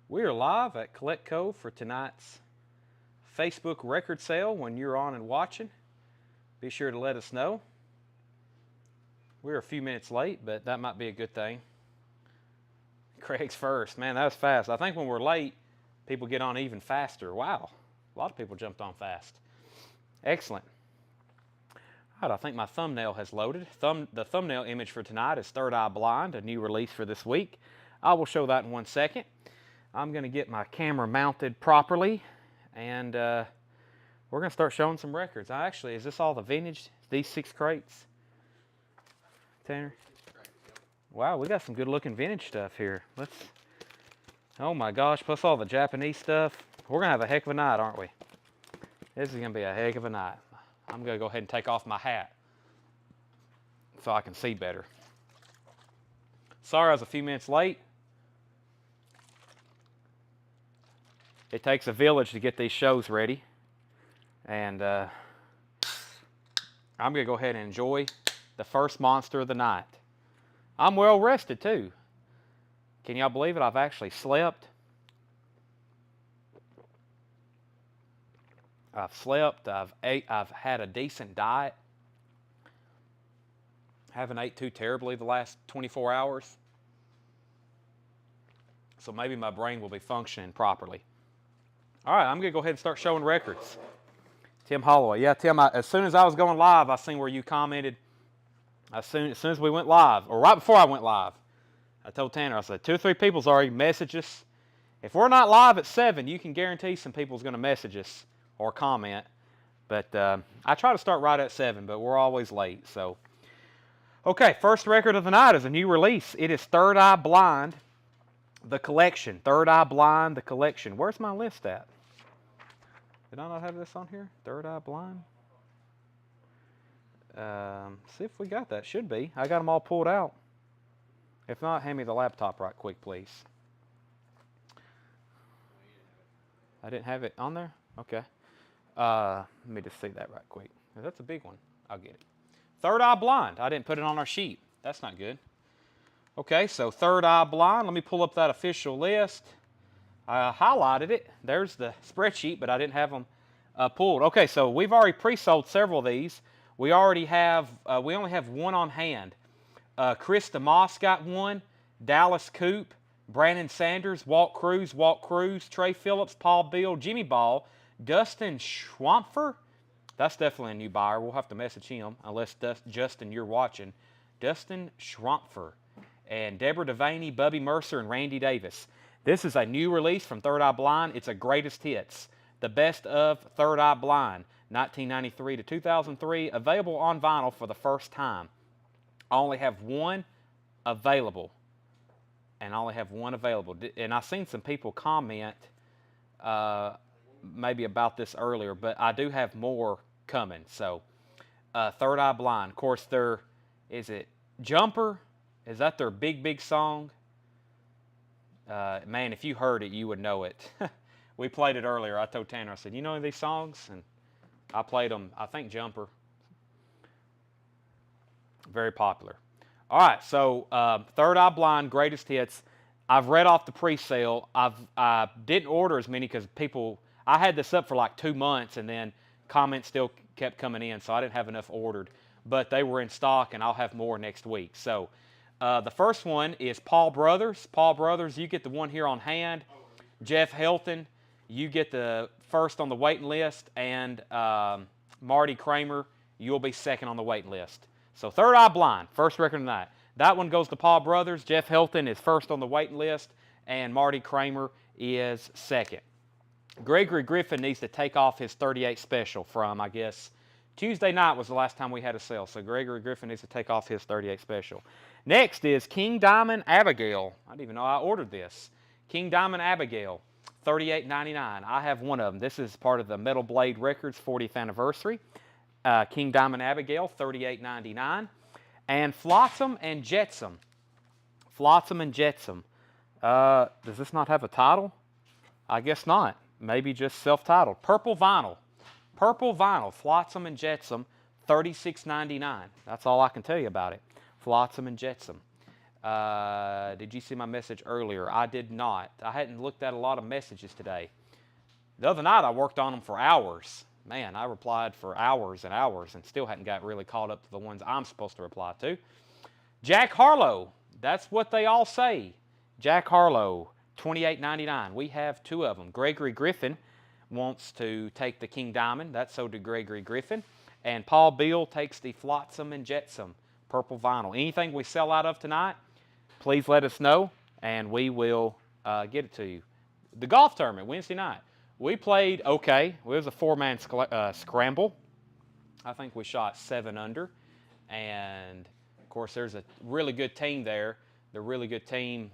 We are live at CollectCo for tonight's Facebook record sale. When you're on and watching, be sure to let us know. We're a few minutes late, but that might be a good thing. Craig's first. Man, that was fast. I think when we're late, people get on even faster. Wow, a lot of people jumped on fast. Excellent. All right, I think my thumbnail has loaded. The thumbnail image for tonight is Third Eye Blind, a new release for this week. I will show that in 1 second. I'm going to get my camera mounted properly, and we're going to start showing some records. Actually, is this all the vintage? These 6 crates? Tanner? Wow, we got some good looking vintage stuff here. Oh my gosh, plus all the Japanese stuff. We're going to have a heck of a night, aren't we? This is going to be a heck of a night. I'm going to go ahead and take off my hat so I can see better. Sorry I was a few minutes late. It takes a village to get these shows ready. And I'm going to go ahead and enjoy the first monster of the night. I'm well rested too. Can y'all believe it? I've actually slept. I've slept, I've had a decent diet. Haven't ate too terribly the last 24 hours. So maybe my brain will be functioning properly. All right, I'm going to go ahead and start showing records. Tim Holloway. Yeah, Tim, as soon as I was going live, I seen where you commented. As soon as we went live, or right before I went live, I told Tanner, I said, 2 or 3 people's already messaged us. If we're not live at 7, you can guarantee some people's going to message us or comment. But I try to start right at 7, but we're always late. So, okay, first record of the night is a new release. It is Third Eye Blind, the collection. Third Eye Blind, the collection. Where's my list at? Did I not have this on here? Third Eye Blind? See if we got that. Should be. I got them all pulled out. If not, hand me the laptop right quick, please. I didn't have it on there? Okay. Let me just see that right quick. That's a big one. I'll get it. Third Eye Blind. I didn't put it on our sheet. That's not good. Okay, so Third Eye Blind. Let me pull up that official list. I highlighted it. There's the spreadsheet, but I didn't have them pulled. Okay, so we've already pre-sold several of these. We already have, we only have one on hand. Chris DeMoss got one. Dallas Coop, Brandon Sanders, Walt Cruz, Trey Phillips, Paul Beal, Jimmy Ball, Dustin Schwampfer. That's definitely a new buyer. We'll have to message him, unless Justin, you're watching. Dustin Schwampfer. And Deborah Devaney, Bubby Mercer, and Randy Davis. This is a new release from Third Eye Blind. It's a greatest hits. The best of Third Eye Blind, 1993 to 2003, available on vinyl for the first time. I only have one available. And I only have one available. And I've seen some people comment maybe about this earlier, but I do have more coming. So, Third Eye Blind. Of course, is it Jumper? Is that their big song? Man, if you heard it, you would know it. We played it earlier. I told Tanner, I said, you know any of these songs? And I played them, I think Jumper. Very popular. All right, so Third Eye Blind, greatest hits. I've read off the pre-sale. I didn't order as many because people, I had this up for like 2 months, and then comments still kept coming in, so I didn't have enough ordered. But they were in stock, and I'll have more next week. So the first one is Paul Brothers. Paul Brothers, you get the one here on hand. Jeff Helton, you get the first on the waiting list, and Marty Kramer, you'll be second on the waiting list. So Third Eye Blind, first record tonight. That one goes to Paul Brothers. Jeff Helton is first on the waiting list, and Marty Kramer is second. Gregory Griffin needs to take off his 38 special from, I guess, Tuesday night was the last time we had a sale. So Gregory Griffin needs to take off his 38 special. Next is King Diamond Abigail. I didn't even know I ordered this. King Diamond Abigail, $38.99. I have one of them. This is part of the Metal Blade Records 40th anniversary. King Diamond Abigail, $38.99. And Flotsam and Jetsam. Flotsam and Jetsam. Does this not have a title? I guess not. Maybe just self-titled. Purple vinyl. Purple vinyl. Flotsam and Jetsam, $36.99. That's all I can tell you about it. Flotsam and Jetsam. Did you see my message earlier? I did not. I hadn't looked at a lot of messages today. The other night I worked on them for hours. Man, I replied for hours and hours and still hadn't got really caught up to the ones I'm supposed to reply to. Jack Harlow, that's what they all say. Jack Harlow, $28.99. We have two of them. Gregory Griffin wants to take the King Diamond. That's so did Gregory Griffin. And Paul Beal takes the Flotsam and Jetsam purple vinyl. Anything we sell out of tonight, please let us know, and we will get it to you. The golf tournament, Wednesday night. We played okay. It was a four-man scramble. I think we shot 7 under. And, of course, there's a really good team there. They're a really good team.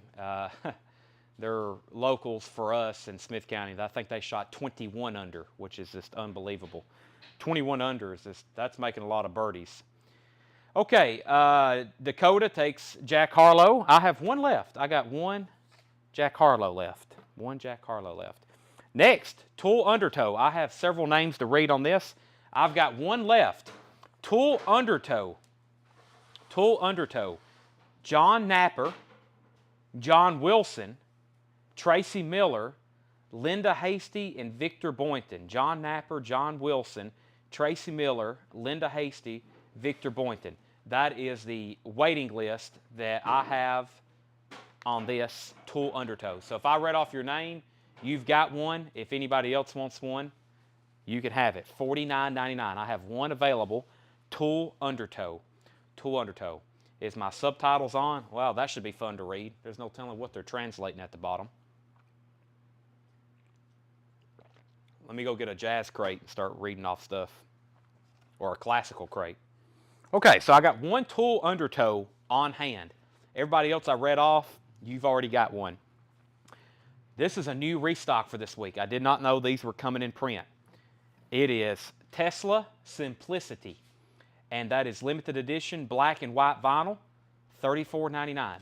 They're locals for us in Smith County. I think they shot 21 under, which is just unbelievable. 21 under, that's making a lot of birdies. Okay, Dakota takes Jack Harlow. I have one left. I got one Jack Harlow left. One Jack Harlow left. Next, Tool Undertow. I have several names to read on this. I've got one left. Tool Undertow. Tool Undertow. John Napper, John Wilson, Tracy Miller, Linda Hasty, and Victor Boynton. John Napper, John Wilson, Tracy Miller, Linda Hasty, Victor Boynton. That is the waiting list that I have on this Tool Undertow. So if I read off your name, you've got one. If anybody else wants one, you can have it. $49.99. I have one available. Tool Undertow. Tool Undertow. Is my subtitles on? Wow, that should be fun to read. There's no telling what they're translating at the bottom. Let me go get a jazz crate and start reading off stuff. Or a classical crate. Okay, so I got one Tool Undertow on hand. Everybody else I read off, you've already got one. This is a new restock for this week. I did not know these were coming in print. It is Tesla Simplicity. And that is limited edition black and white vinyl, $34.99.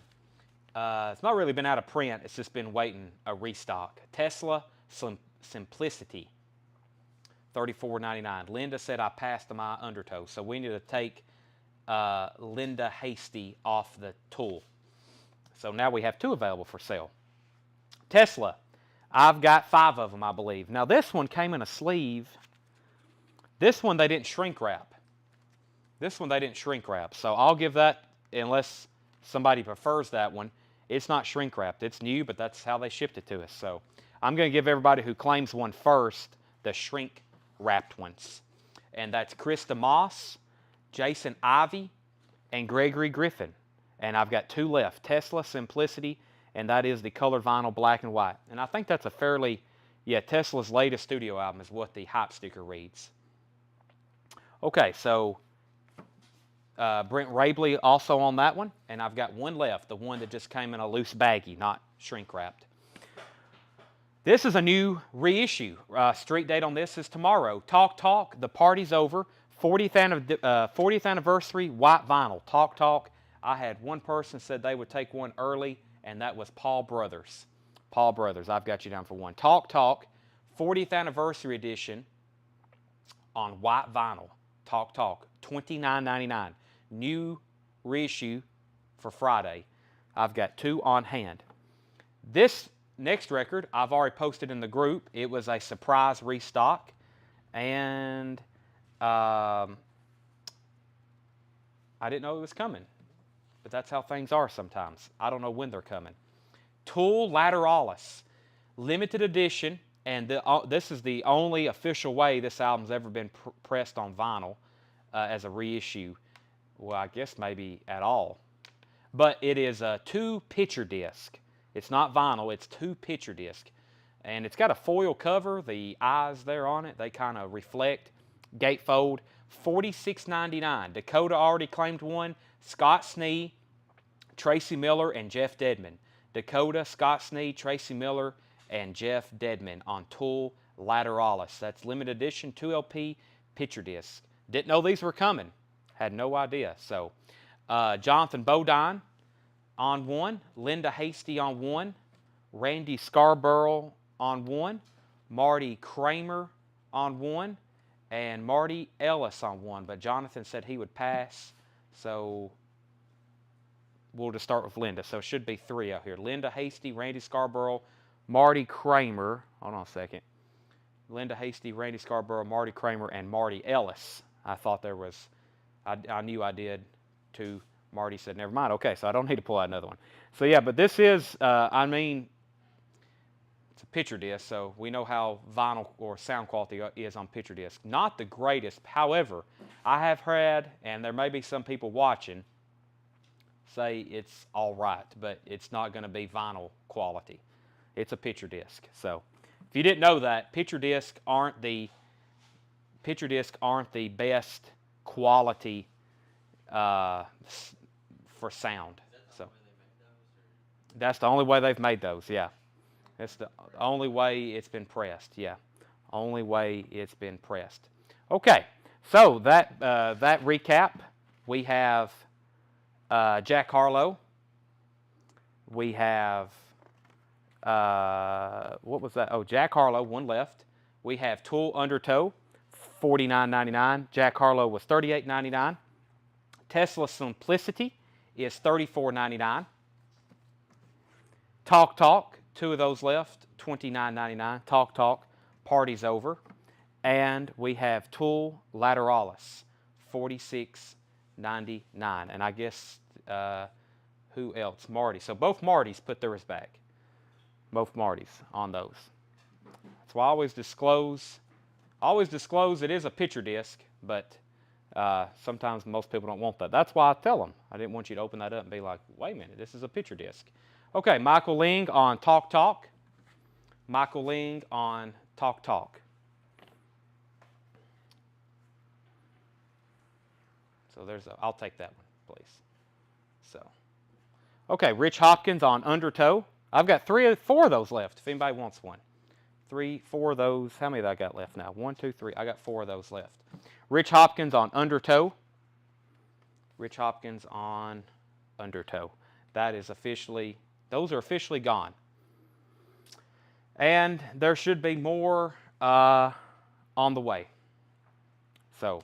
It's not really been out of print. It's just been waiting a restock. Tesla Simplicity, $34.99. Linda said I passed my Undertow, so we need to take Linda Hasty off the tool. So now we have 2 available for sale. Tesla, I've got 5 of them, I believe. Now this one came in a sleeve. This one they didn't shrink wrap. This one they didn't shrink wrap, so I'll give that, unless somebody prefers that one. It's not shrink wrapped. It's new, but that's how they shipped it to us. So I'm going to give everybody who claims one first the shrink wrapped ones. And that's Krista Moss, Jason Ivey, and Gregory Griffin. And I've got 2 left, Tesla Simplicity, and that is the colored vinyl black and white. And I think that's a fairly, Tesla's latest studio album is what the hype sticker reads. Okay, so Brent Rabley also on that one, and I've got one left, the one that just came in a loose baggie, not shrink wrapped. This is a new reissue. Street date on this is tomorrow. Talk Talk, the party's over. 40th anniversary white vinyl. Talk Talk. I had one person said they would take one early, and that was Paul Brothers. Paul Brothers, I've got you down for one. Talk Talk, 40th anniversary edition on white vinyl. Talk Talk, $29.99. New reissue for Friday. I've got 2 on hand. This next record I've already posted in the group. It was a surprise restock, and I didn't know it was coming, but that's how things are sometimes. I don't know when they're coming. Tool Lateralis, limited edition, and this is the only official way this album's ever been pressed on vinyl as a reissue. Well, I guess maybe at all. But it is a 2-picture disc. It's not vinyl, it's 2-picture disc. And it's got a foil cover. The eyes there on it, they kind of reflect. Gatefold, $46.99. Dakota already claimed one. Scott Snee, Tracy Miller, and Jeff Dedman. Dakota, Scott Snee, Tracy Miller, and Jeff Dedman on Tool Lateralis. That's limited edition, 2LP picture disc. Didn't know these were coming. Had no idea. So, Jonathan Bodine on one, Linda Hasty on one, Randy Scarborough on one, Marty Kramer on one, and Marty Ellis on one. But Jonathan said he would pass. So, we'll just start with Linda. So it should be 3 out here. Linda Hasty, Randy Scarborough, Marty Kramer. Hold on a second. Linda Hasty, Randy Scarborough, Marty Kramer, and Marty Ellis. I thought there was, I knew I did 2. Marty said, never mind. Okay, so I don't need to pull out another one. So yeah, but this is, I mean, it's a picture disc, so we know how vinyl or sound quality is on picture disc. Not the greatest. However, I have heard, and there may be some people watching, say it's all right, but it's not going to be vinyl quality. It's a picture disc. So if you didn't know that, picture discs aren't the best quality for sound. So that's the only way they've made those. Yeah, that's the only way it's been pressed. Yeah, only way it's been pressed. Okay, so that recap. We have Jack Harlow. We have what was that? Oh, Jack Harlow, one left. We have Tool Undertow, $49.99. Jack Harlow was $38.99. Tesla Simplicity is $34.99. Talk Talk, 2 of those left, $29.99. Talk Talk, Party's Over. And we have Tool Lateralis, $46.99. And I guess, who else? Marty. So both Martys put theirs back. Both Martys on those. That's why I always disclose it is a picture disc, but sometimes most people don't want that. That's why I tell them. I didn't want you to open that up and be like, wait a minute, this is a picture disc. Okay, Michael Ling on Talk Talk. Michael Ling on Talk Talk. So I'll take that one, please. So, okay, Rich Hopkins on Undertow. I've got 3 or 4 of those left, if anybody wants one. 3, 4 of those. How many have I got left now? 1, 2, 3. I got 4 of those left. Rich Hopkins on Undertow. Rich Hopkins on Undertow. That is officially, those are officially gone. And there should be more on the way. So,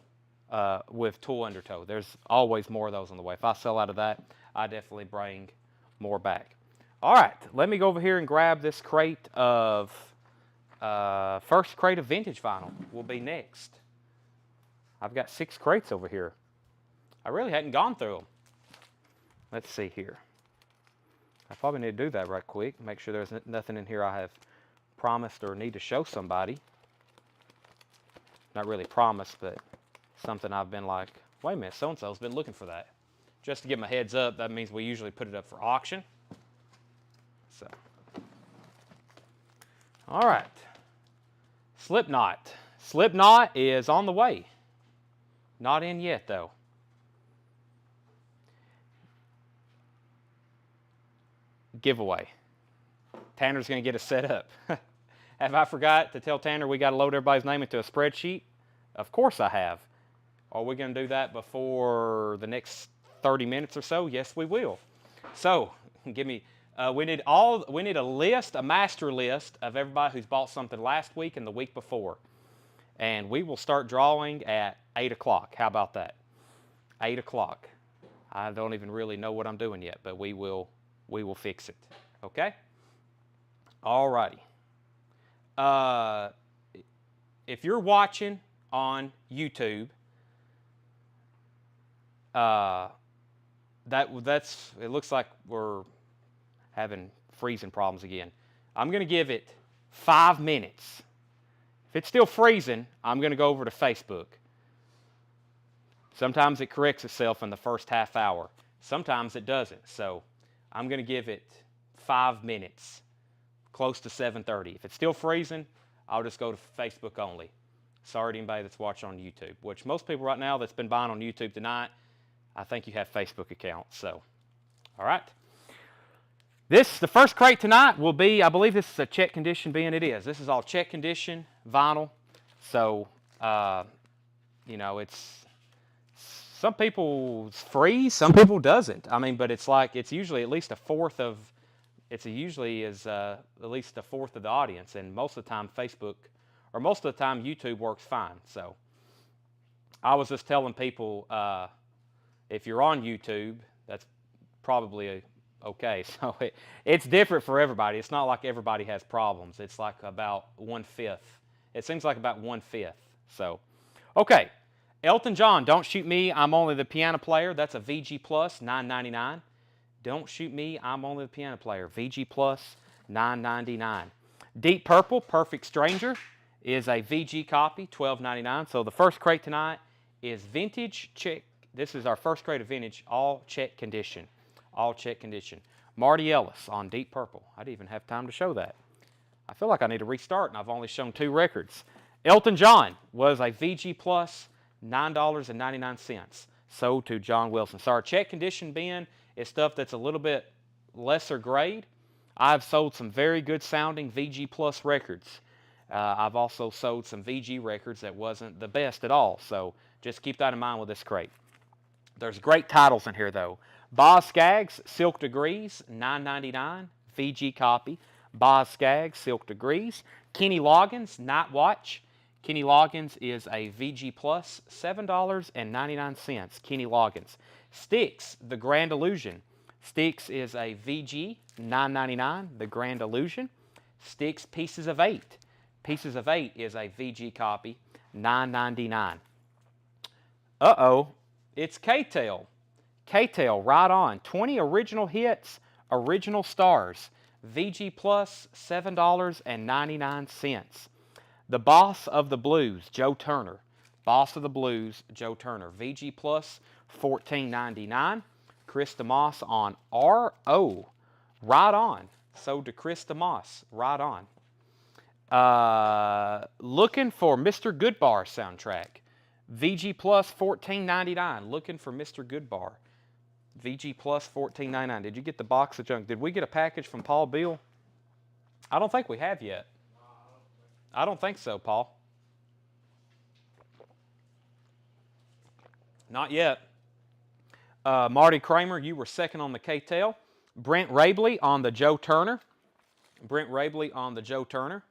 with Tool Undertow, there's always more of those on the way. If I sell out of that, I definitely bring more back. All right, let me go over here and grab this crate of, first crate of vintage vinyl will be next. I've got 6 crates over here. I really hadn't gone through them. Let's see here. I probably need to do that right quick. Make sure there's nothing in here I have promised or need to show somebody. Not really promised, but something I've been like, wait a minute, so-and-so's been looking for that. Just to give them a heads up, that means we usually put it up for auction. So, all right. Slipknot. Slipknot is on the way. Not in yet, though. Giveaway. Tanner's going to get us set up. Have I forgot to tell Tanner we got to load everybody's name into a spreadsheet? Of course I have. Are we going to do that before the next 30 minutes or so? Yes, we will. So, give me... we need a list, a master list of everybody who's bought something last week and the week before. And we will start drawing at 8 o'clock. How about that? 8 o'clock. I don't even really know what I'm doing yet, but we will fix it. Okay? All righty. If you're watching on YouTube, it looks like we're having freezing problems again. I'm going to give it 5 minutes. If it's still freezing, I'm going to go over to Facebook. Sometimes it corrects itself in the first half hour. Sometimes it doesn't. So I'm going to give it 5 minutes, close to 7:30. If it's still freezing, I'll just go to Facebook only. Sorry to anybody that's watching on YouTube, which most people right now that's been buying on YouTube tonight, I think you have Facebook accounts. So, all right. The first crate tonight will be, I believe this is a check condition being it is. This is all check condition, vinyl. So, it's, some people free, some people doesn't. I mean, but it's like, it's usually at least a fourth of, at least a fourth of the audience. And most of the time Facebook, or most of the time YouTube works fine. So, I was just telling people, if you're on YouTube, that's probably okay. So it's different for everybody. It's not like everybody has problems. It's like about 1/5. It seems like about 1/5. So, okay. Elton John, Don't Shoot Me, I'm Only the Piano Player. That's a VG Plus, $9.99. Don't Shoot Me, I'm Only the Piano Player. VG Plus, $9.99. Deep Purple, Perfect Stranger, is a VG copy, $12.99. So the first crate tonight is vintage check. This is our first crate of vintage, all check condition. All check condition. Marty Ellis on Deep Purple. I didn't even have time to show that. I feel like I need to restart, and I've only shown 2 records. Elton John was a VG Plus, $9.99. Sold to John Wilson. So our check condition bin is stuff that's a little bit lesser grade. I've sold some very good sounding VG Plus records. I've also sold some VG records that wasn't the best at all. So just keep that in mind with this crate. There's great titles in here though. Boz Scaggs, Silk Degrees, $9.99, VG copy. Boz Scaggs, Silk Degrees. Kenny Loggins, Night Watch. Kenny Loggins is a VG Plus, $7.99. Kenny Loggins. Styx, The Grand Illusion. Styx is a VG, $9.99. The Grand Illusion. Styx, Pieces of 8. Pieces of 8 is a VG copy, $9.99. Uh-oh, it's K-Tel. K-Tel, Right On. 20 original hits, original stars. VG Plus, $7.99. The Boss of the Blues, Joe Turner. Boss of the Blues, Joe Turner. VG Plus, $14.99. Chris DeMoss on R.O. Right On. Sold to Chris DeMoss. Right On. Looking for Mr. Goodbar soundtrack. VG Plus, $14.99. Looking for Mr. Goodbar. VG Plus, $14.99. Did you get the box of junk? Did we get a package from Paul Beal? I don't think we have yet. I don't think so, Paul. Not yet. Marty Kramer, you were second on the K-Tel. Brent Rabley on the Joe Turner. Brent Rabley on the Joe Turner.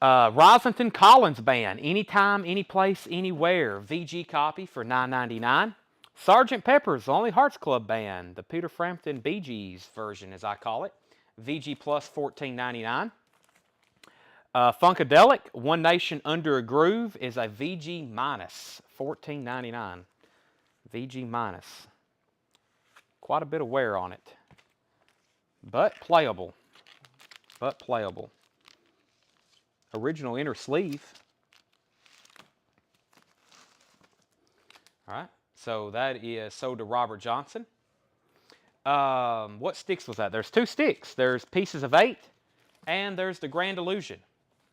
Rosington Collins Band, Anytime, Anyplace, Anywhere. VG copy for $9.99. Sgt. Pepper's Lonely Hearts Club Band, the Peter Frampton Bee Gees version, as I call it. VG Plus, $14.99. Funkadelic, One Nation Under a Groove, is a VG minus, $14.99. VG minus. Quite a bit of wear on it. But playable. But playable. Original inner sleeve. All right. So that is sold to Robert Johnson. What Styx was that? There's 2 Styx. There's Pieces of 8 and there's the Grand Illusion.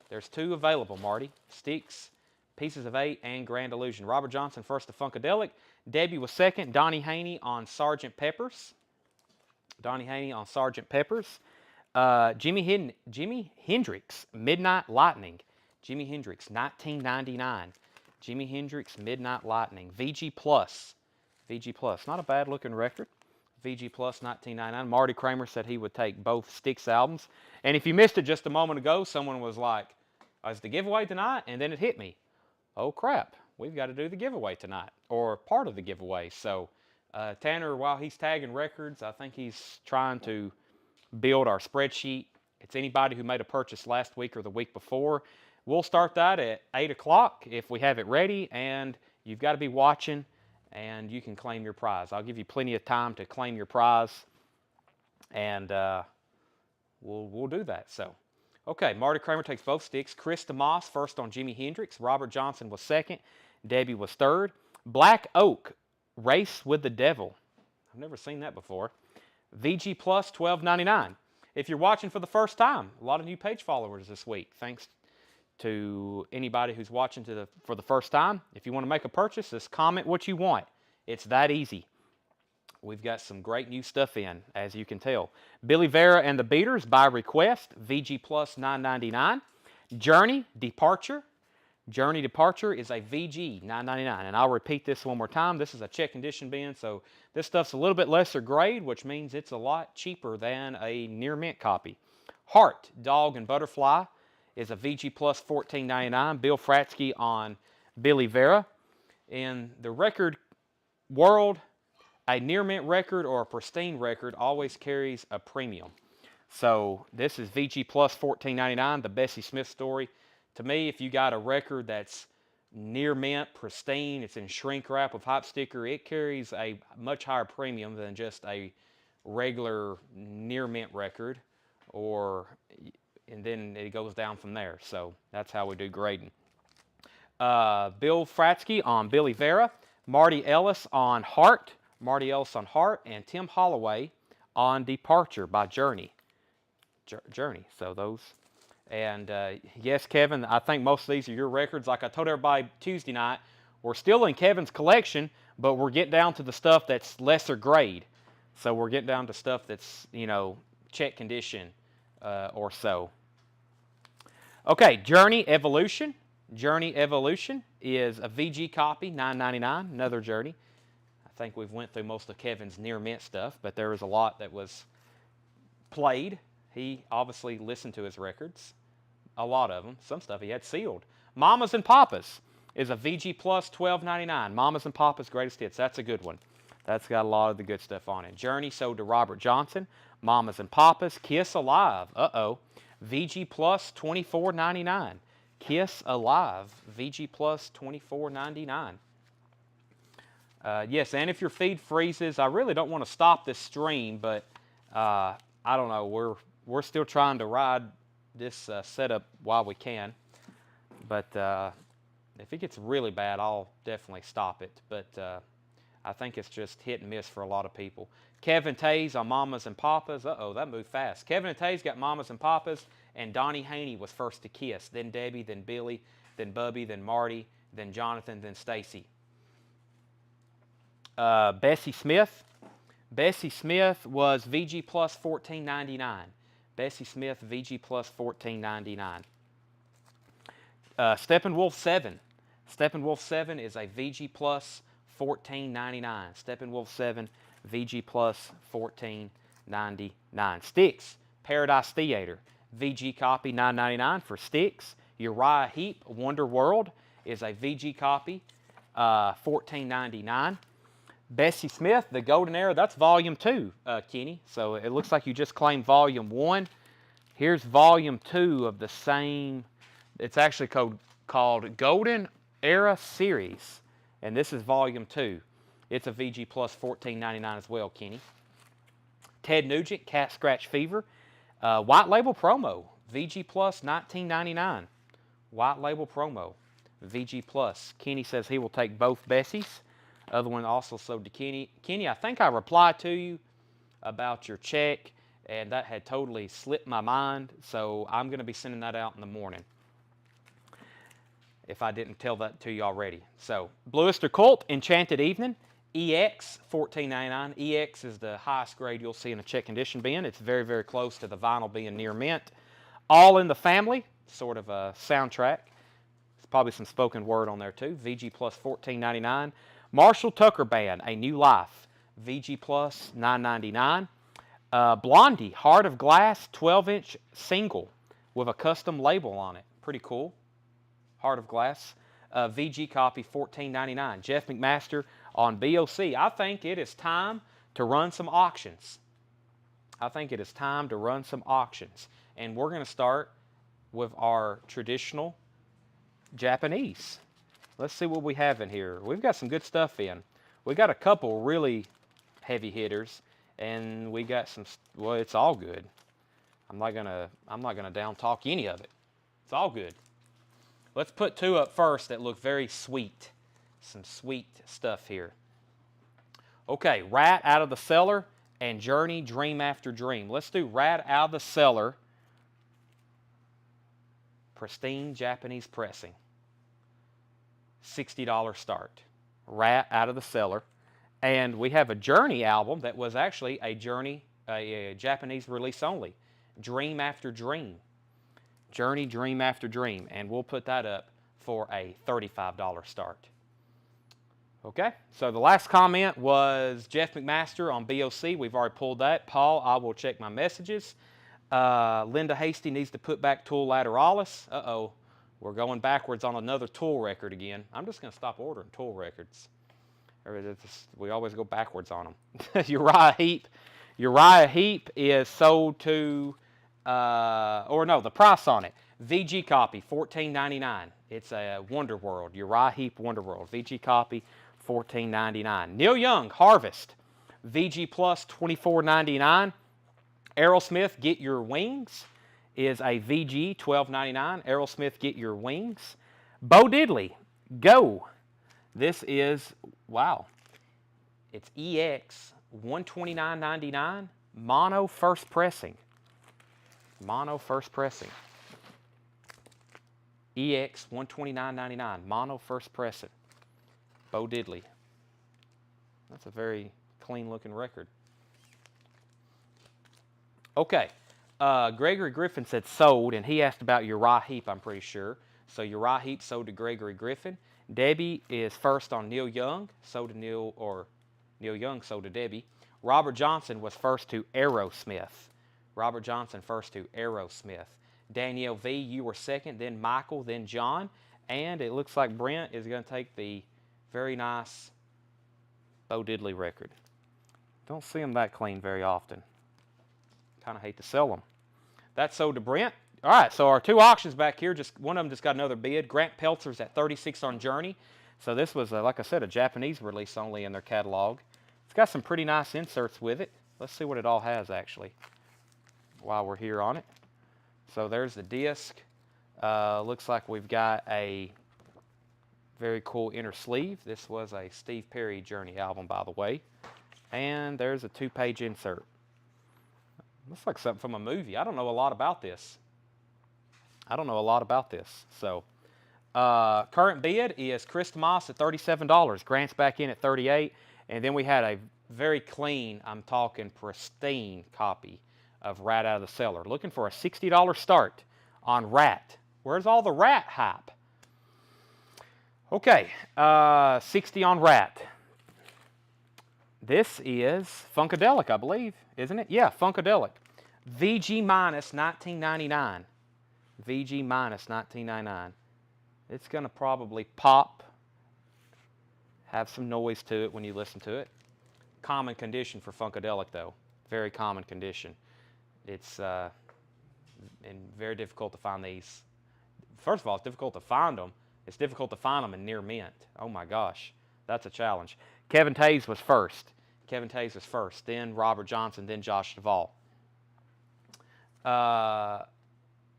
There's 2 available, Marty. Styx, Pieces of 8, and Grand Illusion. Robert Johnson first to Funkadelic. Debbie was second. Donnie Haney on Sgt. Pepper's. Donnie Haney on Sgt. Pepper's. Jimi Hendrix, Midnight Lightning. Jimi Hendrix, $19.99. Jimi Hendrix, Midnight Lightning. VG Plus. VG Plus. Not a bad looking record. VG Plus, $19.99. Marty Kramer said he would take both Styx albums. And if you missed it just a moment ago, someone was like, is the giveaway tonight? And then it hit me. Oh, crap. We've got to do the giveaway tonight, or part of the giveaway. So Tanner, while he's tagging records, I think he's trying to build our spreadsheet. It's anybody who made a purchase last week or the week before. We'll start that at 8 o'clock if we have it ready, and you've got to be watching, and you can claim your prize. I'll give you plenty of time to claim your prize, and we'll do that. So, okay, Marty Kramer takes both Styx. Chris DeMoss first on Jimi Hendrix. Robert Johnson was second. Debbie was third. Black Oak, Race with the Devil. I've never seen that before. VG Plus, $12.99. If you're watching for the first time, a lot of new page followers this week. Thanks to anybody who's watching for the first time. If you want to make a purchase, just comment what you want. It's that easy. We've got some great new stuff in, as you can tell. Billy Vera and the Beaters, by request, VG Plus, $9.99. Journey, Departure. Journey Departure is a VG, $9.99. And I'll repeat this one more time. This is a check condition bin, so this stuff's a little bit lesser grade, which means it's a lot cheaper than a near mint copy. Heart, Dog and Butterfly is a VG Plus, $14.99. Bill Fratsky on Billy Vera. In the record world, A near mint record or a pristine record always carries a premium. So this is VG Plus $14.99, the Bessie Smith story. To me, if you got a record that's near mint, pristine, it's in shrink wrap with hop sticker, it carries a much higher premium than just a regular near mint record, and then it goes down from there. So that's how we do grading. Bill Fratsky on Billy Vera, Marty Ellis on Heart, and Tim Holloway on Departure by Journey. Journey. So those. And yes, Kevin, I think most of these are your records. Like I told everybody Tuesday night, we're still in Kevin's collection, but we're getting down to the stuff that's lesser grade. So we're getting down to stuff that's, check condition or so. Okay, Journey Evolution. Journey Evolution is a VG copy, $9.99, another Journey. I think we've went through most of Kevin's near mint stuff, but there was a lot that was played. He obviously listened to his records, a lot of them. Some stuff he had sealed. Mamas and Papas is a VG Plus $12.99. Mamas and Papas Greatest Hits. That's a good one. That's got a lot of the good stuff on it. Journey sold to Robert Johnson. Mamas and Papas. Kiss Alive. VG Plus $24.99. Kiss Alive. VG Plus $24.99. Yes, and if your feed freezes, I really don't want to stop this stream, but I don't know. We're still trying to ride this setup while we can. But if it gets really bad, I'll definitely stop it. But I think it's just hit and miss for a lot of people. Kevin Tays on Mamas and Papas. That moved fast. Kevin and Tays got Mamas and Papas, and Donnie Haney was first to Kiss. Then Debbie, then Billy, then Bubby, then Marty, then Jonathan, then Stacy. Bessie Smith. Bessie Smith was VG Plus $14.99. Bessie Smith, VG Plus $14.99. Steppenwolf 7. Steppenwolf 7 is a VG Plus $14.99. Steppenwolf 7, VG Plus $14.99. Sticks, Paradise Theater, VG copy $9.99 for Sticks. Uriah Heep, Wonder World is a VG copy, $14.99. Bessie Smith, The Golden Era, that's Volume 2, Kenny. So it looks like you just claimed Volume 1. Here's Volume 2 of the same, it's actually called Golden Era Series. And this is Volume 2. It's a VG Plus $14.99 as well, Kenny. Ted Nugent, Cat Scratch Fever. White Label Promo, VG Plus $19.99. White Label Promo, VG Plus. Kenny says he will take both Bessies. Other one also sold to Kenny. Kenny, I think I replied to you about your check, and that had totally slipped my mind, so I'm going to be sending that out in the morning, if I didn't tell that to you already. So, Bluister Cult, Enchanted Evening, EX, $14.99. EX is the highest grade you'll see in a check condition bin. It's very, very close to the vinyl being near mint. All in the Family, sort of a soundtrack. There's probably some spoken word on there too. VG Plus $14.99. Marshall Tucker Band, A New Life, VG Plus $9.99. Blondie, Heart of Glass, 12-inch single with a custom label on it. Pretty cool. Heart of Glass, VG copy, $14.99. Jeff McMaster on BOC. I think it is time to run some auctions. And we're going to start with our traditional Japanese. Let's see what we have in here. We've got some good stuff in. We got a couple really heavy hitters, and we got some. Well, it's all good. I'm not gonna down talk any of it. It's all good. Let's put two up first that look very sweet. Some sweet stuff here. Okay, Rat Out of the Cellar and Journey Dream After Dream. Let's do Rat Out of the Cellar. Pristine Japanese pressing. $60 start. Rat Out of the Cellar. And we have a Journey album that was actually a Japanese release only. Dream After Dream. Journey Dream After Dream. And we'll put that up for a $35 start. Okay, so the last comment was Jeff McMaster on BOC. We've already pulled that. Paul, I will check my messages. Linda Hasty needs to put back Tool Lateralis. We're going backwards on another Tool record again. I'm just going to stop ordering Tool records. We always go backwards on them. Uriah Heep. Uriah Heep is sold to, the price on it. VG copy, $14.99. It's a Wonder World. Uriah Heep Wonder World. VG copy, $14.99. Neil Young, Harvest. VG Plus, $24.99. Aerosmith, Get Your Wings is a VG, $12.99. Aerosmith, Get Your Wings. Bo Diddley, Go. This is, wow, it's EX, $129.99. Mono first pressing. Mono first pressing. EX, $129.99. Mono first pressing. Bo Diddley. That's a very clean looking record. Okay. Gregory Griffin said sold, and he asked about Uriah Heep, I'm pretty sure. So Uriah Heep sold to Gregory Griffin. Debbie is first on Neil Young, sold to Neil Young sold to Debbie. Robert Johnson was first to Aerosmith. Robert Johnson first to Aerosmith. Danielle V, you were second, then Michael, then John. And it looks like Brent is going to take the very nice Bo Diddley record. Don't see them that clean very often. Kind of hate to sell them. That's sold to Brent. All right, so our two auctions back here, just one of them just got another bid. Grant Peltzer's at 36 on Journey. So this was, like I said, a Japanese release only in their catalog. It's got some pretty nice inserts with it. Let's see what it all has, actually, while we're here on it. So there's the disc. Looks like we've got a very cool inner sleeve. This was a Steve Perry Journey album, by the way. And there's a 2-page insert. Looks like something from a movie. I don't know a lot about this. So, current bid is Chris Moss at $37. Grant's back in at $38. And then we had a very clean, I'm talking pristine copy of Rat Out of the Cellar. Looking for a $60 start on Rat. Where's all the Rat hype? Okay, 60 on Rat. This is Funkadelic, I believe, isn't it? Yeah, Funkadelic. VG minus $19.99. VG minus $19.99. It's going to probably pop, have some noise to it when you listen to it. Common condition for Funkadelic, though. Very common condition. It's and very difficult to find these. First of all, it's difficult to find them. It's difficult to find them in near mint. Oh, my gosh. That's a challenge. Kevin Taves was first. Then Robert Johnson, then Josh Duvall.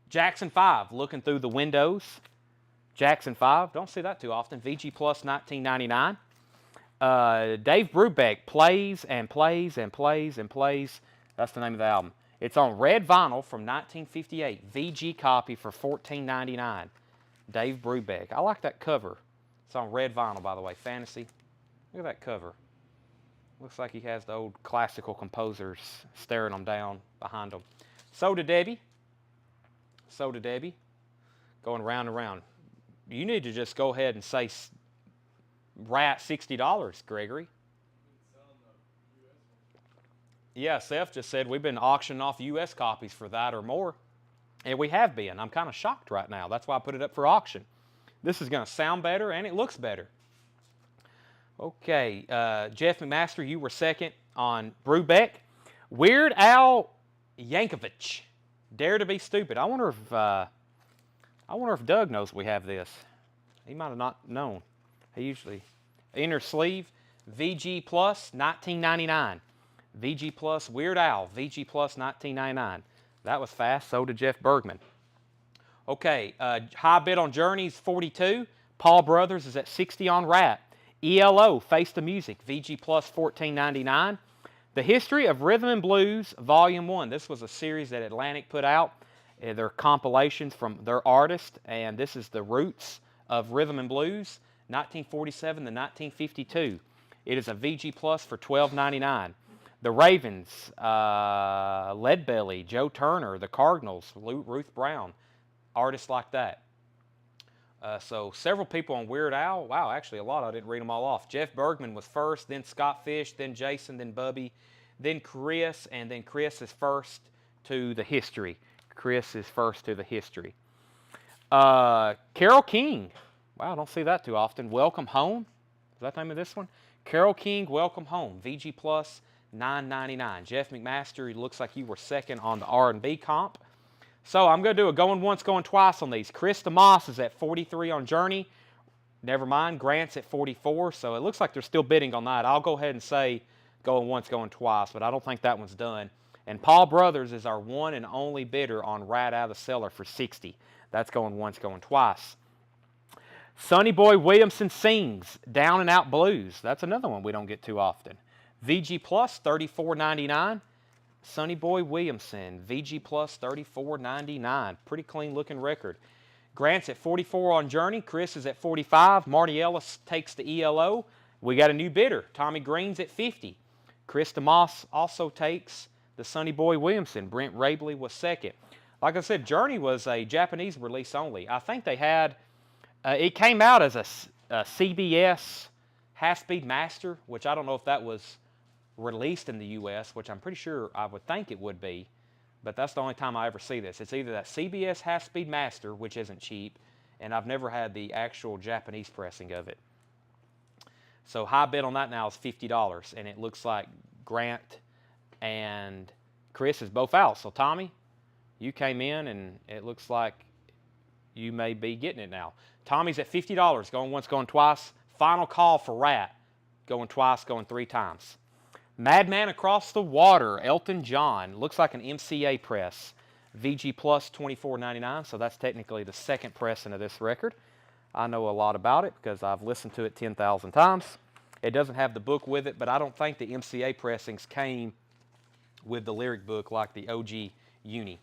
Jackson 5, looking through the windows. Jackson 5, don't see that too often. VG Plus $19.99. Dave Brubeck, Plays and Plays and Plays and Plays. That's the name of the album. It's on red vinyl from 1958. VG copy for $14.99. Dave Brubeck. I like that cover. It's on red vinyl, by the way. Fantasy. Look at that cover. Looks like he has the old classical composers staring them down behind him. So did Debbie. Going round and round. You need to just go ahead and say Rat $60, Gregory. Yeah, Seth just said we've been auctioning off U.S. copies for that or more. And we have been. I'm kind of shocked right now. That's why I put it up for auction. This is going to sound better and it looks better. Okay, Jeff McMaster, you were second on Brubeck. Weird Al Yankovic, Dare to Be Stupid. I wonder if Doug knows we have this. He might have not known. He usually inner sleeve, VG Plus, $19.99. VG Plus Weird Al, VG Plus $19.99. That was fast. So did Jeff Bergman. Okay, high bid on Journeys, 42. Paul Brothers is at 60 on Rat. ELO, Face the Music, VG Plus $14.99. The History of Rhythm and Blues, Volume 1. This was a series that Atlantic put out. They're compilations from their artists, and this is the roots of Rhythm and Blues, 1947 to 1952. It is a VG Plus for $12.99. The Ravens, Leadbelly, Joe Turner, the Cardinals, Ruth Brown, artists like that. So several people on Weird Al. Wow, actually a lot. I didn't read them all off. Jeff Bergman was first, then Scott Fish, then Jason, then Bubby, then Chris, and then Chris is first to the History. Carole King. Wow, I don't see that too often. Welcome Home. Is that the name of this one? Carole King, Welcome Home, VG Plus, $9.99. Jeff McMaster, it looks like you were second on the R&B comp. So I'm going to do a going once, going twice on these. Chris DeMoss is at 43 on Journey. Never mind, Grant's at 44, so it looks like they're still bidding on that. I'll go ahead and say going once, going twice, but I don't think that one's done. And Paul Brothers is our one and only bidder on Rat Out of the Cellar for 60. That's going once, going twice. Sonny Boy Williamson Sings, Down and Out Blues. That's another one we don't get too often. VG Plus, $34.99. Sonny Boy Williamson, VG Plus, $34.99. Pretty clean looking record. Grant's at 44 on Journey. Chris is at 45. Marty Ellis takes the ELO. We got a new bidder. Tommy Green's at 50. Chris DeMoss also takes the Sonny Boy Williamson. Brent Rabley was second. Like I said, Journey was a Japanese release only. I think they had, it came out as a CBS half-speed master, which I don't know if that was released in the U.S., which I'm pretty sure I would think it would be, but that's the only time I ever see this. It's either that CBS half-speed master, which isn't cheap, and I've never had the actual Japanese pressing of it. So high bid on that now is $50, and it looks like Grant and Chris is both out. So Tommy, you came in, and it looks like you may be getting it now. Tommy's at $50, going once, going twice. Final call for Rat, going twice, going 3 times. Madman Across the Water, Elton John. Looks like an MCA press. VG Plus, $24.99, so that's technically the second pressing of this record. I know a lot about it because I've listened to it 10,000 times. It doesn't have the book with it, but I don't think the MCA pressings came with the lyric book like the OG Uni.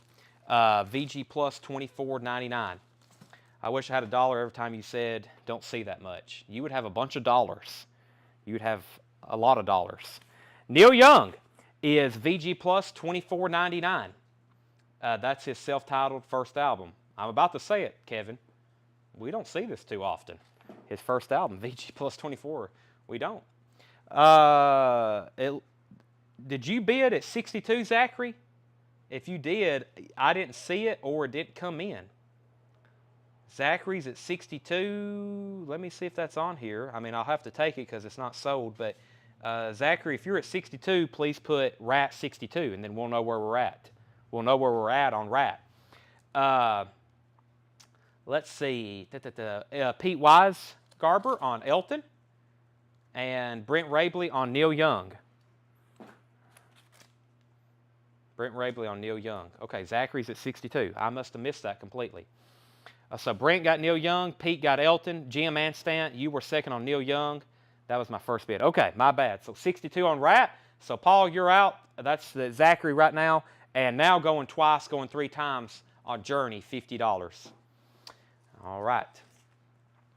VG Plus, $24.99. I wish I had $1 every time you said, don't see that much. You would have a bunch of dollars. You would have a lot of dollars. Neil Young is VG Plus, $24.99. That's his self-titled first album. I'm about to say it, Kevin. We don't see this too often. His first album, VG Plus 24. We don't. Did you bid at 62, Zachary? If you did, I didn't see it or it didn't come in. Zachary's at 62. Let me see if that's on here. I mean, I'll have to take it because it's not sold, but Zachary, if you're at 62, please put Rat 62, and then we'll know where we're at. We'll know where we're at on Rat. Let's see. Pete Weisgarber on Elton, and Brent Rabley on Neil Young. Brent Rabley on Neil Young. Okay, Zachary's at 62. I must have missed that completely. So Brent got Neil Young, Pete got Elton, Jim Anstant, you were second on Neil Young. That was my first bid. Okay, my bad. So 62 on Rat. So Paul, you're out. That's the Zachary right now. And now going twice, going 3 times on Journey, $50. All right.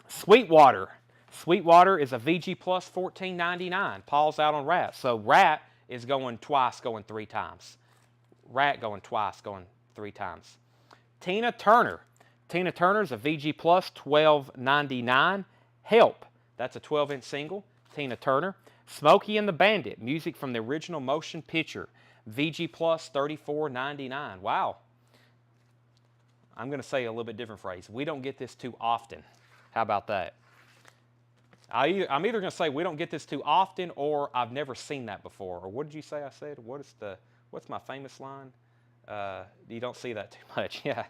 Sweetwater. Sweetwater is a VG Plus, $14.99. Paul's out on Rat. So Rat is going twice, going 3 times. Rat going twice, going 3 times. Tina Turner. Tina Turner's a VG Plus, $12.99. Help. That's a 12-inch single. Tina Turner. Smokey and the Bandit. Music from the original motion picture. VG Plus, $34.99. Wow. I'm going to say a little bit different phrase. We don't get this too often. How about that? I'm either going to say we don't get this too often or I've never seen that before. Or what did you say I said? What's my famous line? You don't see that too much. Yeah.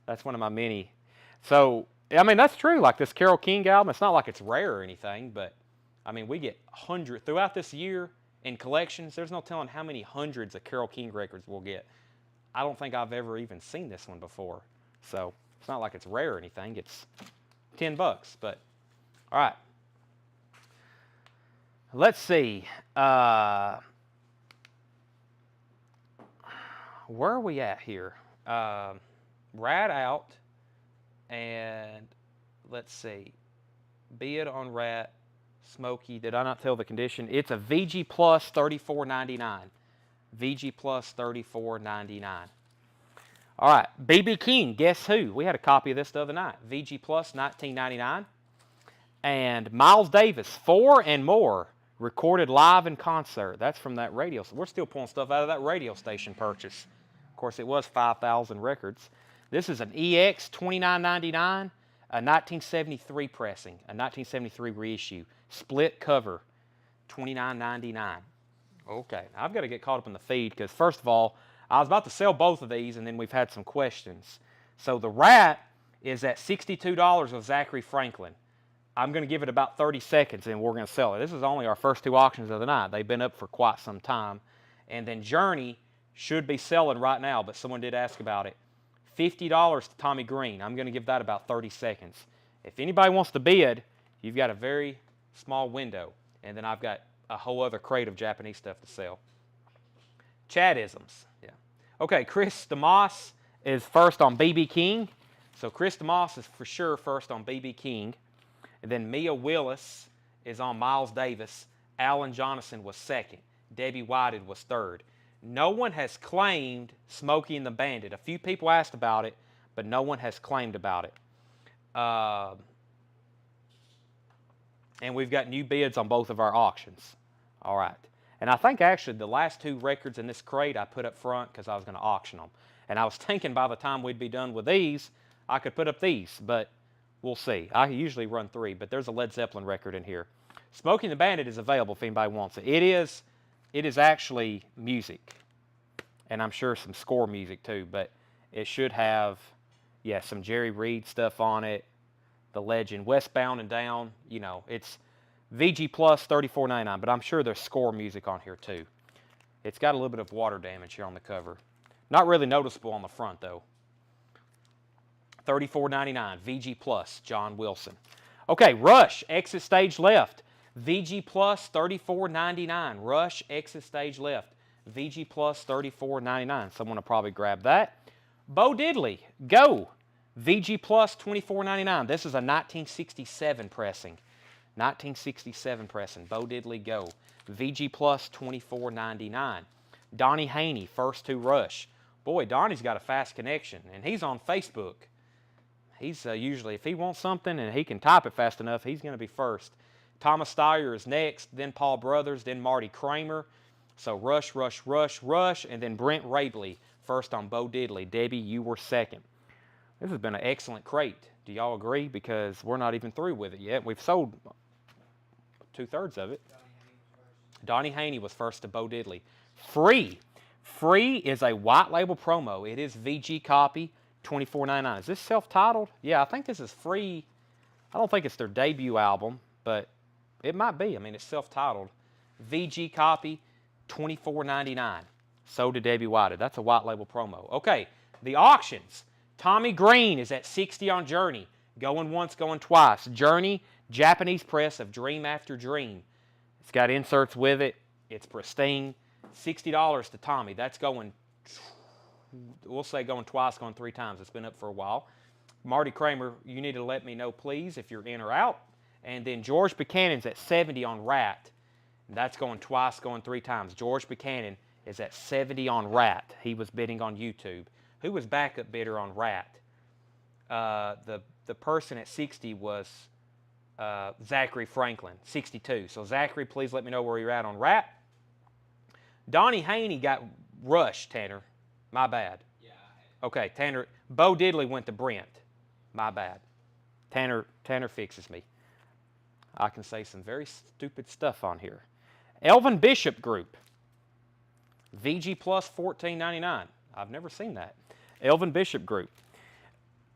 That's one of my many. So, I mean, that's true. Like this Carole King album, it's not like it's rare or anything, but, I mean, we get hundreds. Throughout this year in collections, there's no telling how many hundreds of Carole King records we'll get. I don't think I've ever even seen this one before. So, it's not like it's rare or anything. It's $10, but, all right. Let's see. Where are we at here? Rat out, and let's see, bid on Rat, Smokey. Did I not tell the condition? It's a VG Plus, $34.99. VG Plus, $34.99. All right, B.B. King, Guess Who? We had a copy of this the other night. VG Plus, $19.99. And Miles Davis, 4 and More, recorded live in concert. That's from that radio. So we're still pulling stuff out of that radio station purchase. Of course, it was 5,000 records. This is an EX, $29.99. A 1973 pressing, a 1973 reissue. Split cover, $29.99. Okay, I've got to get caught up in the feed because, first of all, I was about to sell both of these, and then we've had some questions. So the Rat is at $62 with Zachary Franklin. I'm going to give it about 30 seconds, and we're going to sell it. This is only our first two auctions of the night. They've been up for quite some time. And then Journey should be selling right now, but someone did ask about it. $50 to Tommy Green. I'm going to give that about 30 seconds. If anybody wants to bid, you've got a very small window. And then I've got a whole other crate of Japanese stuff to sell. Chadisms. Yeah. Okay, Chris DeMoss is first on BB King. So Chris DeMoss is for sure first on BB King. And then Mia Willis is on Miles Davis. Alan Jonathan was second. Debbie Whited was third. No one has claimed Smokey and the Bandit. A few people asked about it, but no one has claimed about it. And we've got new bids on both of our auctions. All right. And I think actually the last two records in this crate I put up front because I was going to auction them. And I was thinking by the time we'd be done with these, I could put up these, but we'll see. I usually run 3, but there's a Led Zeppelin record in here. Smokey and the Bandit is available if anybody wants it. It is actually music, and I'm sure some score music too, but it should have, yeah, some Jerry Reed stuff on it, the legend, Westbound and Down, you know, it's VG Plus $34.99, but I'm sure there's score music on here too. It's got a little bit of water damage here on the cover. Not really noticeable on the front though. $34.99, VG Plus, John Wilson. Okay, Rush, exit stage left. VG Plus $34.99. Rush, exit stage left. VG Plus $34.99. Someone will probably grab that. Bo Diddley, Go. VG Plus $24.99. This is a 1967 pressing. 1967 pressing. Bo Diddley, Go. VG Plus $24.99. Donnie Haney, first to Rush. Boy, Donnie's got a fast connection, and he's on Facebook. He's usually, if he wants something and he can type it fast enough, he's going to be first. Thomas Steyer is next, then Paul Brothers, then Marty Kramer. So Rush, Rush, Rush, Rush, and then Brent Rabley first on Bo Diddley. Debbie, you were second. This has been an excellent crate. Do y'all agree? Because we're not even through with it yet. We've sold 2/3 of it. Donnie Haney was first to Bo Diddley. Free. Free is a white label promo. It is VG copy, $24.99. Is this self-titled? Yeah, I think this is free. I don't think it's their debut album, but it might be. I mean, it's self-titled. VG copy, $24.99. Sold to Debbie Whited. That's a white label promo. Okay, the auctions. Tommy Green is at 60 on Journey. Going once, going twice. Journey, Japanese press of Dream After Dream. It's got inserts with it. It's pristine. $60 to Tommy. That's going, we'll say going twice, going 3 times. It's been up for a while. Marty Kramer, you need to let me know, please, if you're in or out. And then George Buchanan's at 70 on Rat. That's going twice, going 3 times. George Buchanan is at 70 on Rat. He was bidding on YouTube. Who was backup bidder on Rat? The person at 60 was Zachary Franklin, 62. So Zachary, please let me know where you're at on Rat. Donnie Haney got Rush, Tanner. My bad. Yeah. Okay, Tanner. Bo Diddley went to Brent. My bad. Tanner fixes me. I can say some very stupid stuff on here. Elvin Bishop Group. VG Plus $14.99. I've never seen that. Elvin Bishop Group.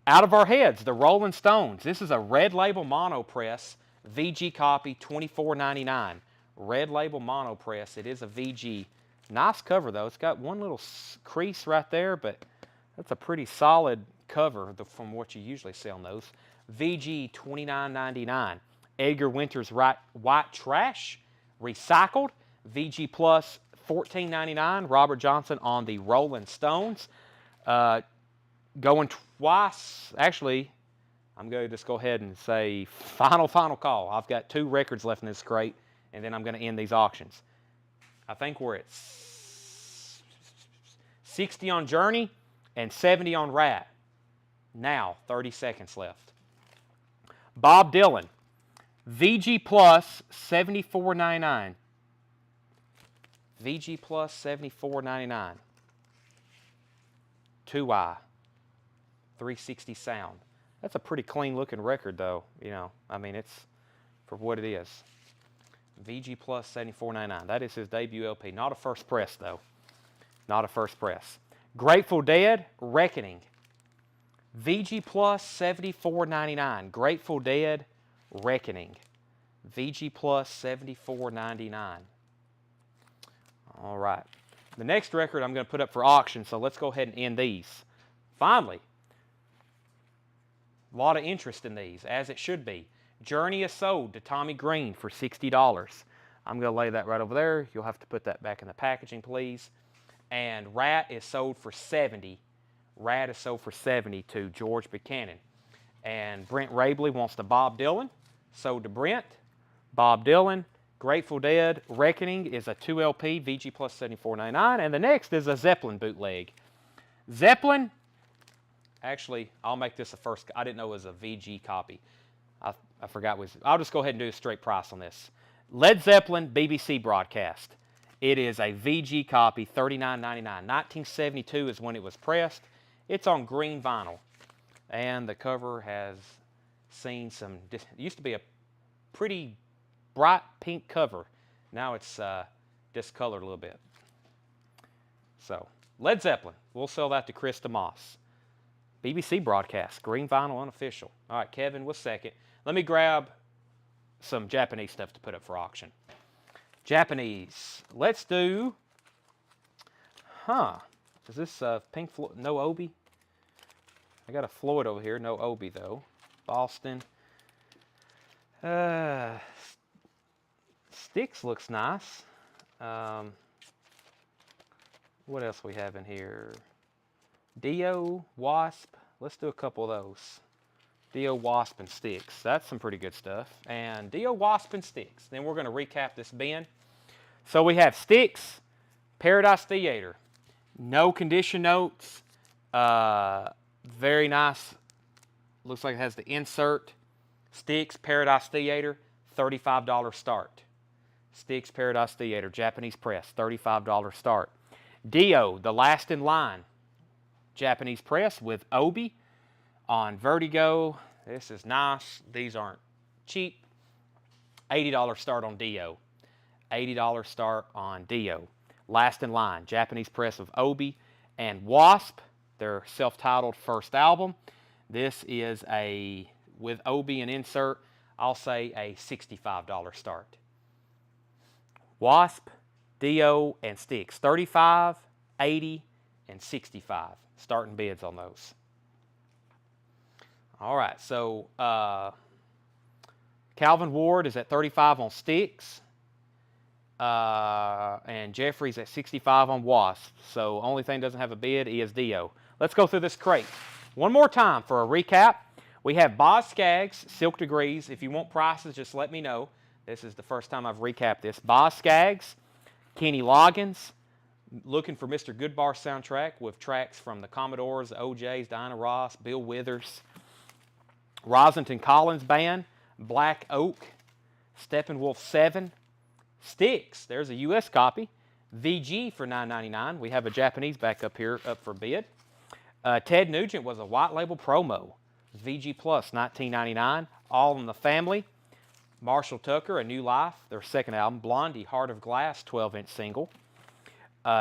Out of Our Heads, the Rolling Stones. This is a red label mono press. VG copy, $24.99. Red label mono press. It is a VG. Nice cover, though. It's got one little crease right there, but that's a pretty solid cover from what you usually see on those. VG, $29.99. Edgar Winter's White Trash, recycled. VG Plus, $14.99. Robert Johnson on the Rolling Stones. Going twice. Actually, I'm going to just go ahead and say final call. I've got 2 records left in this crate, and then I'm going to end these auctions. I think we're at 60 on Journey and 70 on Rat. Now, 30 seconds left. Bob Dylan. VG Plus, $74.99. VG Plus, $74.99. 2i. 360 sound. That's a pretty clean looking record though. You know, I mean, it's for what it is. VG Plus 74.99. That is his debut LP. Not a first press though. Not a first press. Grateful Dead, Reckoning. VG Plus 74.99. Grateful Dead, Reckoning. VG Plus 74.99. All right. The next record I'm going to put up for auction, so let's go ahead and end these. Finally, a lot of interest in these, as it should be. Journey is sold to Tommy Green for $60. I'm going to lay that right over there. You'll have to put that back in the packaging, please. And Rat is sold for $70. Rat is sold for $70 to George Buchanan. And Brent Rabley wants to Bob Dylan. Sold to Brent. Bob Dylan. Grateful Dead, Reckoning is a 2LP, VG Plus 74.99. And the next is a Zeppelin bootleg. Zeppelin, actually, I'll make this a first. I didn't know it was a VG copy. I forgot. I'll just go ahead and do a straight price on this. Led Zeppelin BBC broadcast. It is a VG copy, $39.99. 1972 is when it was pressed. It's on green vinyl. And the cover has seen some, it used to be a pretty bright pink cover. Now it's discolored a little bit. So, Led Zeppelin. We'll sell that to Chris DeMoss. BBC broadcast, green vinyl, unofficial. All right, Kevin, what's second? Let me grab some Japanese stuff to put up for auction. Japanese. Let's do, is this Pink Floyd? No Obi? I got a Floyd over here. No Obi, though. Boston. Styx looks nice. What else we have in here? Dio, Wasp. Let's do a couple of those. Dio, Wasp, and Styx. That's some pretty good stuff. And Dio, Wasp, and Styx. Then we're going to recap this bin. So we have Styx, Paradise Theater. No condition notes. Very nice. Looks like it has the insert. Styx, Paradise Theater, $35 start. Styx, Paradise Theater, Japanese press, $35 start. Dio, The Last in Line, Japanese press with Obi on Vertigo. This is nice. These aren't cheap. $80 start on Dio. $80 start on Dio. Last in Line, Japanese press of Obi. And Wasp, their self-titled first album. This is a, with Obi and insert, I'll say a $65 start. Wasp, Dio, and Styx. 35, 80, and 65. Starting bids on those. All right, so Calvin Ward is at 35 on Styx. And Jeffrey's at 65 on Wasp. So only thing doesn't have a bid is Dio. Let's go through this crate. One more time for a recap. We have Boz Scaggs, Silk Degrees. If you want prices, just let me know. This is the first time I've recapped this. Boz Scaggs, Kenny Loggins, looking for Mr. Goodbar soundtrack with tracks from the Commodores, the OJs, Diana Ross, Bill Withers, Rosenton Collins Band, Black Oak, Steppenwolf 7, Styx, there's a U.S. copy, VG for $9.99. We have a Japanese back up here up for bid. Ted Nugent was a white label promo. VG Plus, $19.99. All in the Family. Marshall Tucker, A New Life, their second album. Blondie, Heart of Glass, 12-inch single.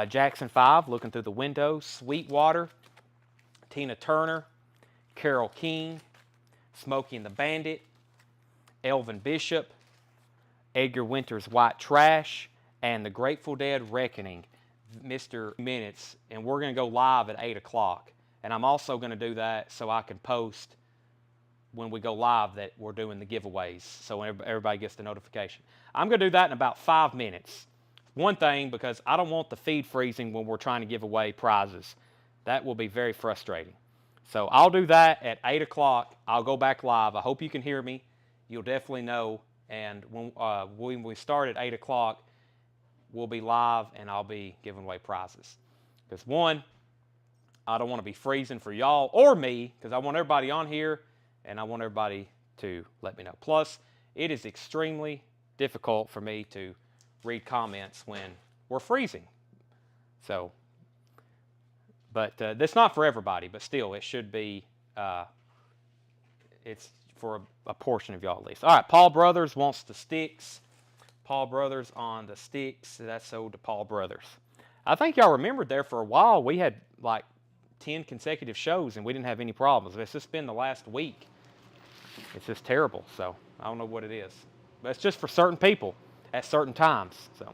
Jackson 5, Looking Through the Window. Sweetwater, Tina Turner, Carole King, Smokey and the Bandit, Elvin Bishop, Edgar Winter's White Trash, and the Grateful Dead Reckoning, Mr. Minutes. And we're going to go live at 8 o'clock. And I'm also going to do that so I can post when we go live that we're doing the giveaways, so everybody gets the notification. I'm going to do that in about 5 minutes. One thing, because I don't want the feed freezing when we're trying to give away prizes. That will be very frustrating. So I'll do that at 8 o'clock. I'll go back live. I hope you can hear me. You'll definitely know. And when we start at 8 o'clock, we'll be live and I'll be giving away prizes. Because one, I don't want to be freezing for y'all or me, because I want everybody on here and I want everybody to let me know. Plus, it is extremely difficult for me to read comments when we're freezing. So, but that's not for everybody, but still, it should be It's for a portion of y'all at least. All right, Paul Brothers wants the sticks. Paul Brothers on the sticks. That's sold to Paul Brothers. I think y'all remembered there for a while we had like 10 consecutive shows and we didn't have any problems. It's just been the last week. It's just terrible. So I don't know what it is. But it's just for certain people at certain times. So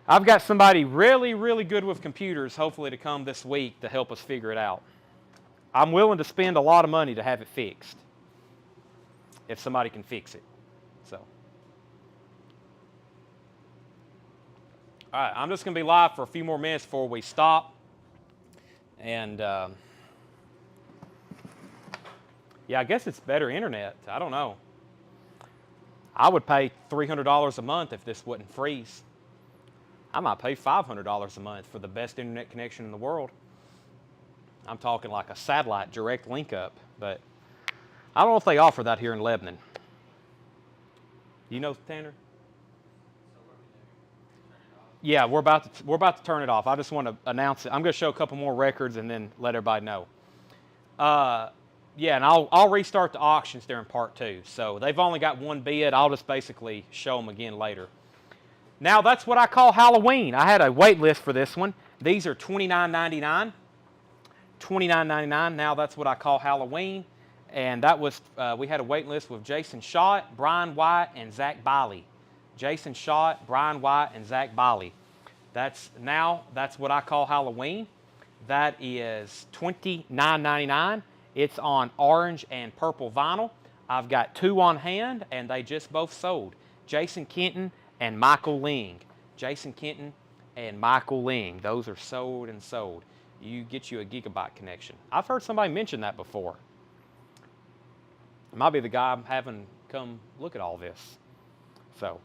I've got somebody really, really good with computers hopefully to come this week to help us figure it out. I'm willing to spend a lot of money to have it fixed if somebody can fix it. So, all right, I'm just going to be live for a few more minutes before we stop. And, yeah, I guess it's better internet. I don't know. I would pay $300 a month if this wouldn't freeze. I might pay $500 a month for the best internet connection in the world. I'm talking like a satellite direct link up, but I don't know if they offer that here in Lebanon. You know, Tanner? Yeah, we're about to turn it off. I just want to announce it. I'm going to show a couple more records and then let everybody know. Yeah, and I'll restart the auctions there in part 2. So they've only got one bid. I'll just basically show them again later. Now that's what I call Halloween. I had a wait list for this one. These are $29.99. $29.99. Now that's what I call Halloween. And that was, we had a wait list with Jason Schott, Brian White, and Zach Biley. Jason Schott, Brian White, and Zach Biley. That's what I call Halloween. That is $29.99. It's on orange and purple vinyl. I've got 2 on hand, and they just both sold. Jason Kenton and Michael Ling. Jason Kenton and Michael Ling. Those are sold and sold. You get you a gigabyte connection. I've heard somebody mention that before. It might be the guy I'm having come look at all this. So,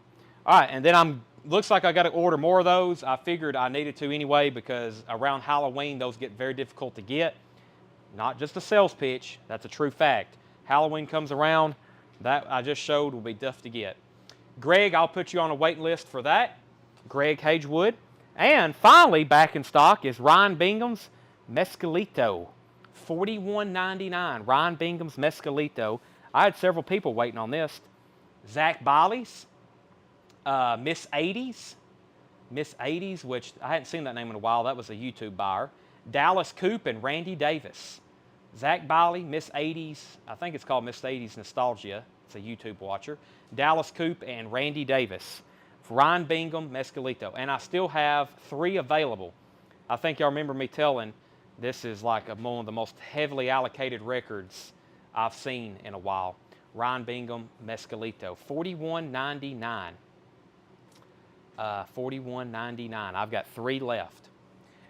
all right, and then looks like I got to order more of those. I figured I needed to anyway because around Halloween those get very difficult to get. Not just a sales pitch, that's a true fact. Halloween comes around, that I just showed will be tough to get. Greg, I'll put you on a waiting list for that. Greg Hagewood. And finally, back in stock is Ryan Bingham's Mescalito. $41.99. Ryan Bingham's Mescalito. I had several people waiting on this. Zach Biley's Miss 80s. Miss 80s, which I hadn't seen that name in a while. That was a YouTube buyer. Dallas Coop and Randy Davis. Zach Biley, Miss 80s. I think it's called Miss 80s Nostalgia. It's a YouTube watcher. Dallas Coop and Randy Davis. Ryan Bingham, Mescalito. And I still have 3 available. I think y'all remember me telling this is like one of the most heavily allocated records I've seen in a while. Ryan Bingham, Mescalito. $41.99. $41.99. I've got 3 left.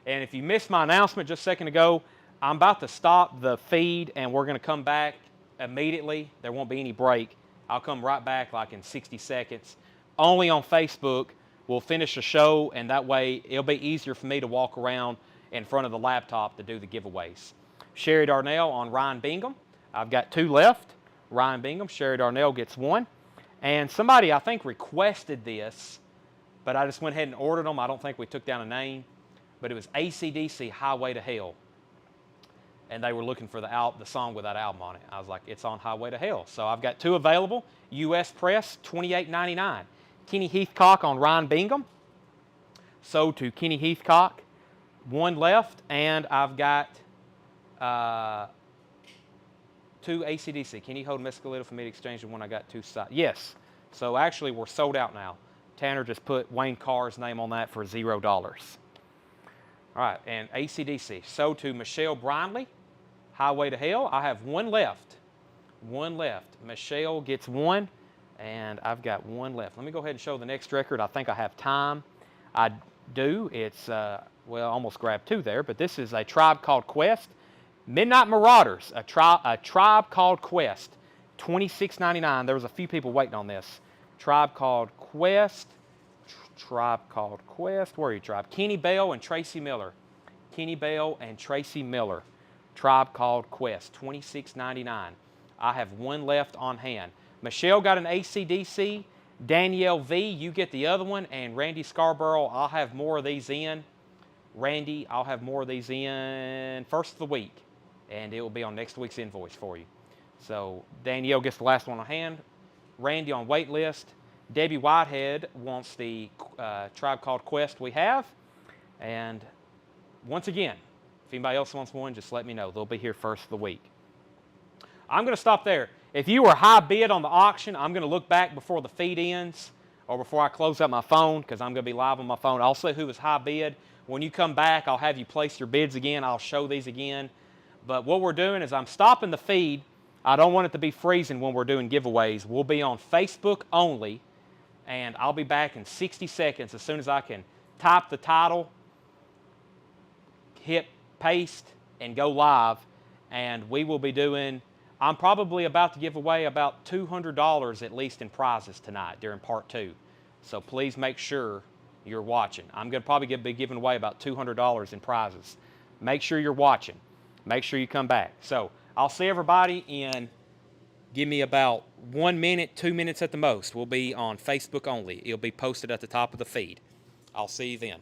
And if you missed my announcement just a second ago, I'm about to stop the feed and we're going to come back immediately. There won't be any break. I'll come right back like in 60 seconds. Only on Facebook. We'll finish the show and that way it'll be easier for me to walk around in front of the laptop to do the giveaways. Sherry Darnell on Ryan Bingham. I've got 2 left. Ryan Bingham, Sherry Darnell gets 1. And somebody I think requested this, but I just went ahead and ordered them. I don't think we took down a name. But it was AC/DC Highway to Hell. And they were looking for the song with that album on it. I was like, it's on Highway to Hell. So I've got 2 available. US Press, $28.99. Kenny Heathcock on Ryan Bingham. Sold to Kenny Heathcock. 1 left. And I've got 2 AC/DC. Can you hold Mescalito for me to exchange the one I got 2 sides? Yes. So actually we're sold out now. Tanner just put Wayne Carr's name on that for $0. All right, and AC/DC. Sold to Michelle Brinley, Highway to Hell. I have 1 left. 1 left. Michelle gets 1, and I've got 1 left. Let me go ahead and show the next record. I think I have time. I do. It's, well, almost grabbed 2 there, but this is A Tribe Called Quest. Midnight Marauders, a Tribe Called Quest. $26.99. There was a few people waiting on this. Tribe Called Quest. Tribe Called Quest. Where are you, Tribe? Kenny Bell and Tracy Miller. Kenny Bell and Tracy Miller. Tribe Called Quest. $26.99. I have 1 left on hand. Michelle got an AC/DC. Danielle V, you get the other one. And Randy Scarborough, I'll have more of these in. Randy, I'll have more of these in first of the week. And it will be on next week's invoice for you. So Danielle gets the last one on hand. Randy on wait list. Debbie Whitehead wants the Tribe Called Quest we have. And once again, if anybody else wants one, just let me know. They'll be here first of the week. I'm going to stop there. If you were high bid on the auction, I'm going to look back before the feed ends or before I close out my phone, because I'm going to be live on my phone. I'll say who was high bid. When you come back, I'll have you place your bids again. I'll show these again. But what we're doing is I'm stopping the feed. I don't want it to be freezing when we're doing giveaways. We'll be on Facebook only, and I'll be back in 60 seconds as soon as I can type the title, hit paste, and go live. And we will be doing, I'm probably about to give away about $200 at least in prizes tonight during part 2. So please make sure you're watching. I'm going to probably be giving away about $200 in prizes. Make sure you're watching. Make sure you come back. So I'll see everybody in, give me about 1 minute, 2 minutes at the most. We'll be on Facebook only. It'll be posted at the top of the feed. I'll see you then.